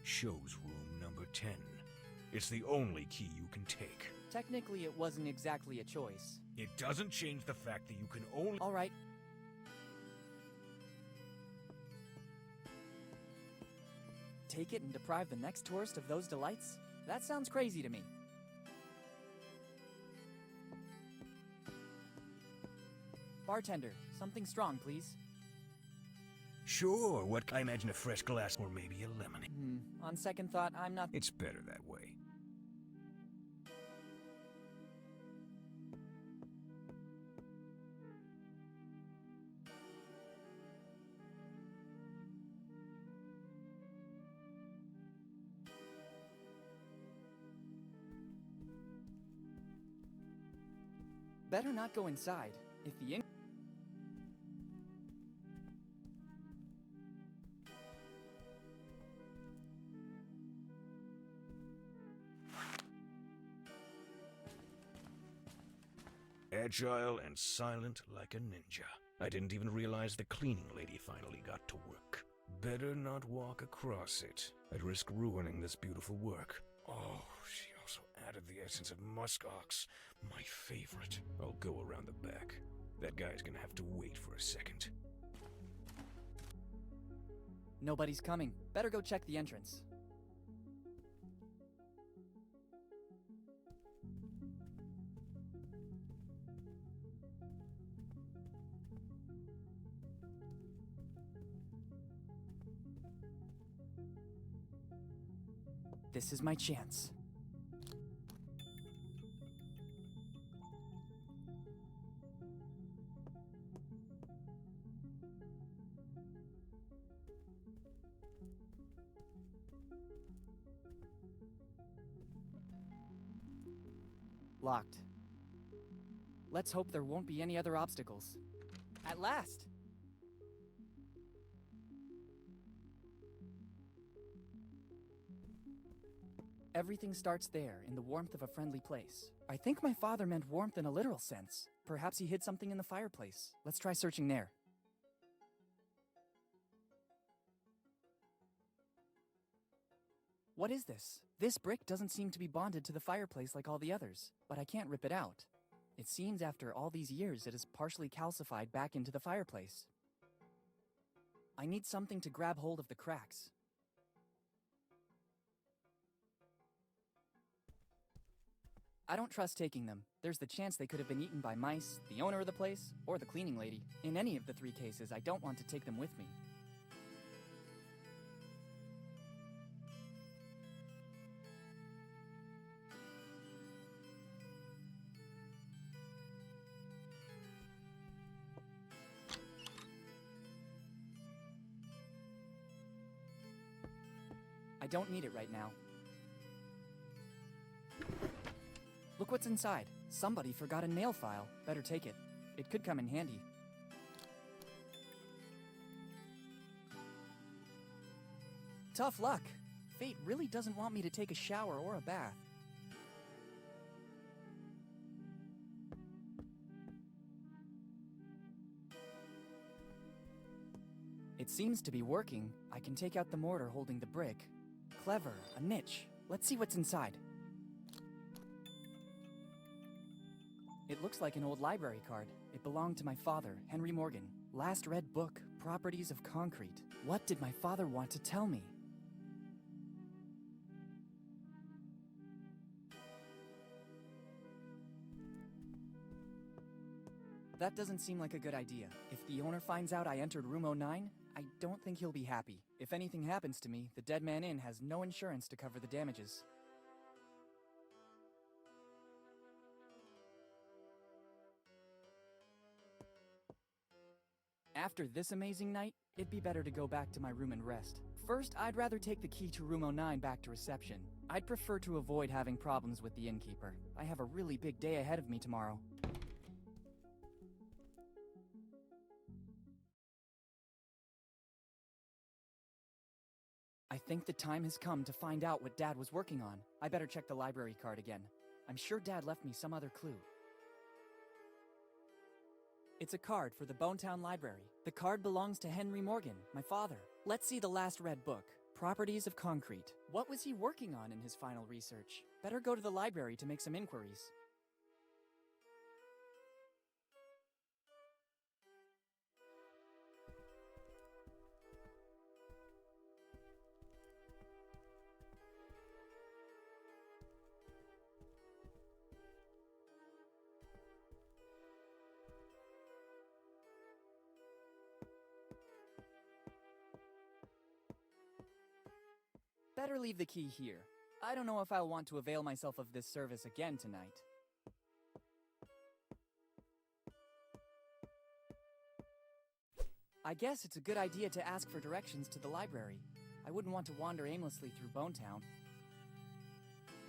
Chose room number 10. It's the only key you can take. Technically, it wasn't exactly a choice. It doesn't change the fact that you can only— All right. Take it and deprive the next tourist of those delights? That sounds crazy to me. Bartender, something strong, please. Sure, I imagine a fresh glass or maybe a lemonade. On second thought, I'm not— It's better that way. Better not go inside. If the agile and silent like a ninja. I didn't even realize the cleaning lady finally got to work. Better not walk across it. I'd risk ruining this beautiful work. Oh, she also added the essence of muskox, my favorite. I'll go around the back. That guy's gonna have to wait for a second. Nobody's coming. Better go check the entrance. This is my chance. Locked. Let's hope there won't be any other obstacles. At last! Everything starts there, in the warmth of a friendly place. I think my father meant warmth in a literal sense. Perhaps he hid something in the fireplace. Let's try searching there. What is this? This brick doesn't seem to be bonded to the fireplace like all the others, but I can't rip it out. It seems after all these years it is partially calcified back into the fireplace. I need something to grab hold of the cracks. I don't trust taking them. There's the chance they could have been eaten by mice, the owner of the place, or the cleaning lady. In any of the three cases, I don't want to take them with me. I don't need it right now. Look what's inside. Somebody forgot a nail file. Better take it. It could come in handy. Tough luck. Fate really doesn't want me to take a shower or a bath. It seems to be working. I can take out the mortar holding the brick. Clever, a niche. Let's see what's inside. It looks like an old library card. It belonged to my father, Henry Morgan. Last read book, Properties of Concrete. What did my father want to tell me? That doesn't seem like a good idea. If the owner finds out I entered room 09, I don't think he'll be happy. If anything happens to me, the Dead Man Inn has no insurance to cover the damages. After this amazing night, it'd be better to go back to my room and rest. First, I'd rather take the key to room 09 back to reception. I'd prefer to avoid having problems with the innkeeper. I have a really big day ahead of me tomorrow. I think the time has come to find out what Dad was working on. I better check the library card again. I'm sure Dad left me some other clue. It's a card for the Bonetown Library. The card belongs to Henry Morgan, my father. Let's see the last read book, Properties of Concrete. What was he working on in his final research? Better go to the library to make some inquiries. Better leave the key here. I don't know if I'll want to avail myself of this service again tonight. I guess it's a good idea to ask for directions to the library. I wouldn't want to wander aimlessly through Bonetown.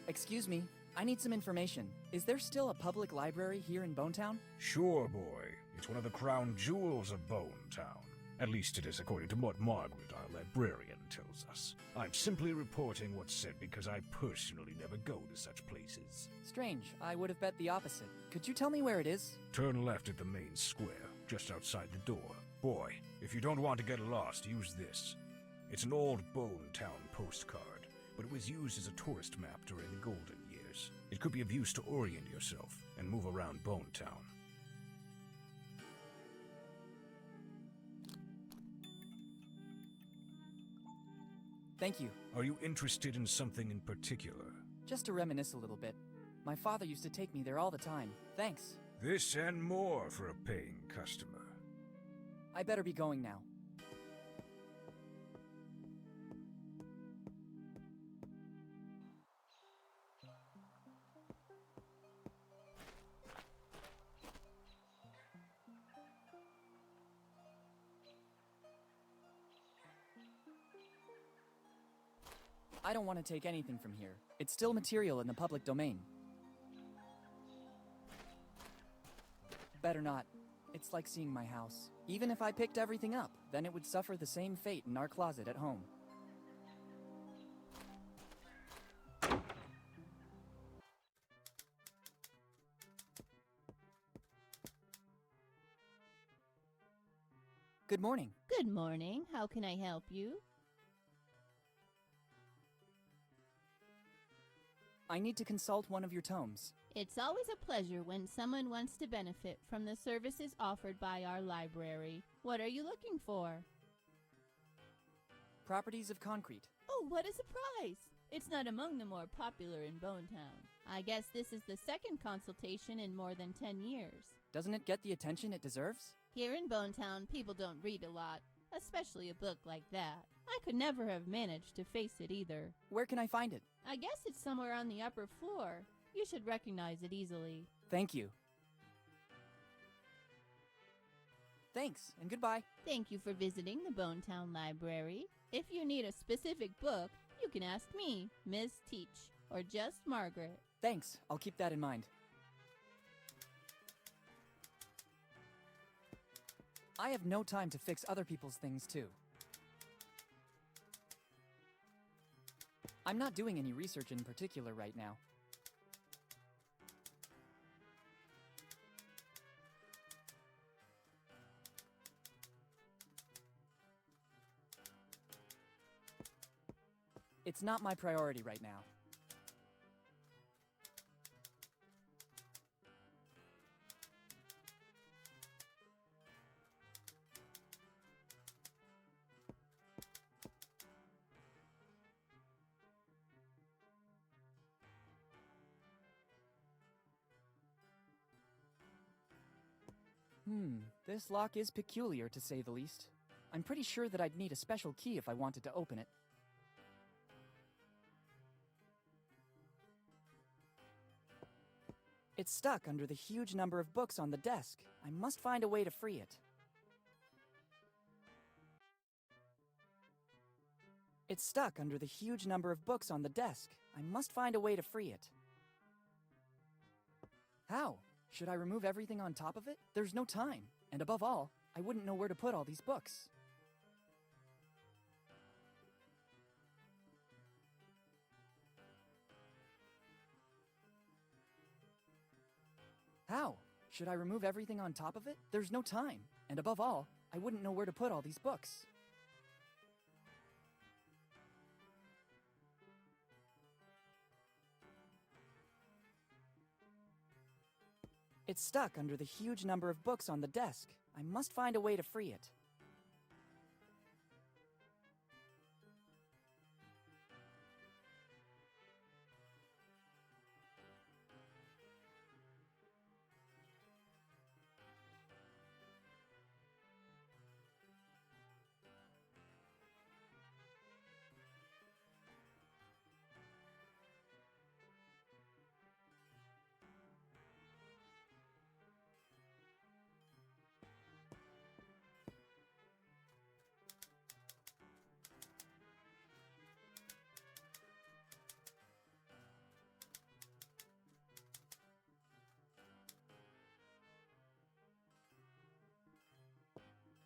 Excuse me, I need some information. Is there still a public library here in Bonetown? Sure, boy. It's one of the crown jewels of Bonetown. At least it is according to what Margaret, our librarian, tells us. I'm simply reporting what's said because I personally never go to such places. Strange. I would have bet the opposite. Could you tell me where it is? Turn left at the main square, just outside the door. Boy, if you don't want to get lost, use this. It's an old Bone Town postcard, but it was used as a tourist map during the golden years. It could be of use to orient yourself and move around Bone Town. Thank you. Are you interested in something in particular? Just to reminisce a little bit. My father used to take me there all the time. Thanks. This and more for a paying customer. I better be going now. I don't want to take anything from here. It's still material in the public domain. Better not. It's like seeing my house. Even if I picked everything up, then it would suffer the same fate in our closet at home. Good morning. Good morning. How can I help you? I need to consult one of your tomes. It's always a pleasure when someone wants to benefit from the services offered by our library. What are you looking for? Properties of concrete. Oh, what a surprise! It's not among the more popular in Bonetown. I guess this is the second consultation in more than 10 years. Doesn't it get the attention it deserves? Here in Bonetown, people don't read a lot, especially a book like that. I could never have managed to face it either. Where can I find it? I guess it's somewhere on the upper floor. You should recognize it easily. Thank you. Thanks, and goodbye. Thank you for visiting the Bonetown Library. If you need a specific book, you can ask me, Miss Teach, or just Margaret. Thanks, I'll keep that in mind. I have no time to fix other people's things, too. I'm not doing any research in particular right now. It's not my priority right now. This lock is peculiar, to say the least. I'm pretty sure that I'd need a special key if I wanted to open it. It's stuck under the huge number of books on the desk. I must find a way to free it. It's stuck under the huge number of books on the desk. I must find a way to free it. How? Should I remove everything on top of it? There's no time. And above all, I wouldn't know where to put all these books. How? Should I remove everything on top of it? There's no time. And above all, I wouldn't know where to put all these books. It's stuck under the huge number of books on the desk. I must find a way to free it.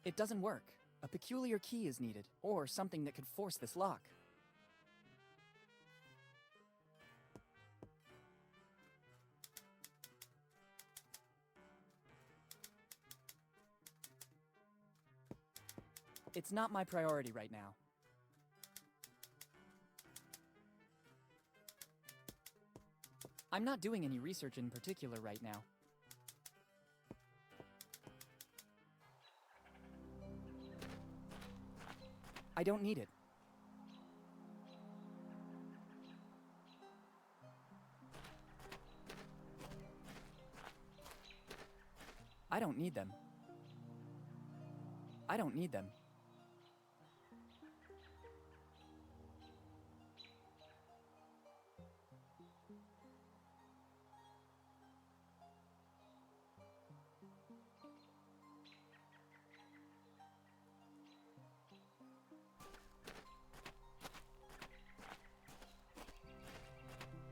It doesn't work. A peculiar key is needed, or something that could force this lock. It's not my priority right now. I'm not doing any research in particular right now. I don't need it. I don't need them. I don't need them.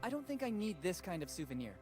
I don't think I need this kind of souvenir.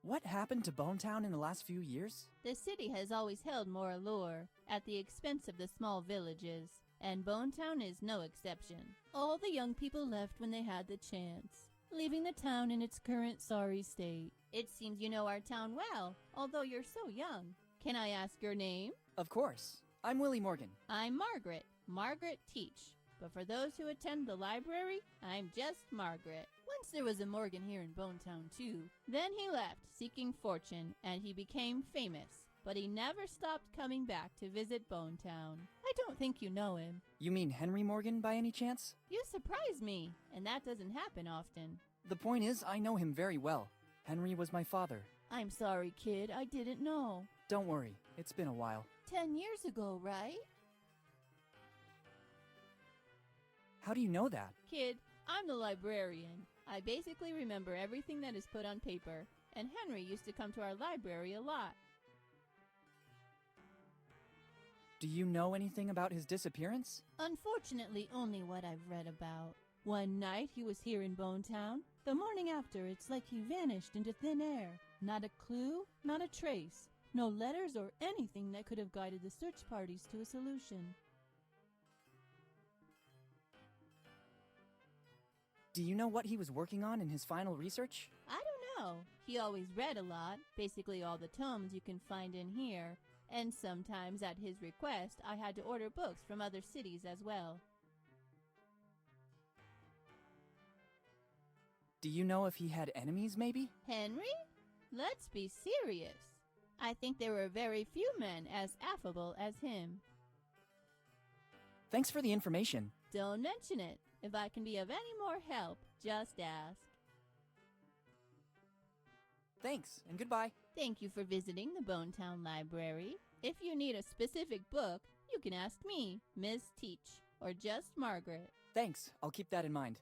What happened to Bonetown in the last few years? The city has always held more allure, at the expense of the small villages, and Bonetown is no exception. All the young people left when they had the chance, leaving the town in its current sorry state. It seems you know our town well, although you're so young. Can I ask your name? Of course. I'm Willy Morgan. I'm Margaret Teach. But for those who attend the library, I'm just Margaret. Once there was a Morgan here in Bonetown, too. Then he left, seeking fortune, and he became famous. But he never stopped coming back to visit Bonetown. I don't think you know him. You mean Henry Morgan by any chance? You surprise me, and that doesn't happen often. The point is, I know him very well. Henry was my father. I'm sorry, kid, I didn't know. Don't worry, it's been a while. 10 years ago, right? How do you know that? Kid, I'm the librarian. I basically remember everything that is put on paper, and Henry used to come to our library a lot. Do you know anything about his disappearance? Unfortunately, only what I've read about. One night he was here in Bonetown. The morning after, it's like he vanished into thin air. Not a clue, not a trace. No letters or anything that could have guided the search parties to a solution. Do you know what he was working on in his final research? I don't know. He always read a lot, basically all the tomes you can find in here. And sometimes at his request, I had to order books from other cities as well. Do you know if he had enemies, maybe? Henry? Let's be serious. I think there were very few men as affable as him. Thanks for the information. Don't mention it. If I can be of any more help, just ask. Thanks, and goodbye. Thank you for visiting the Bonetown Library. If you need a specific book, you can ask me, Miss Teach, or just Margaret. Thanks, I'll keep that in mind.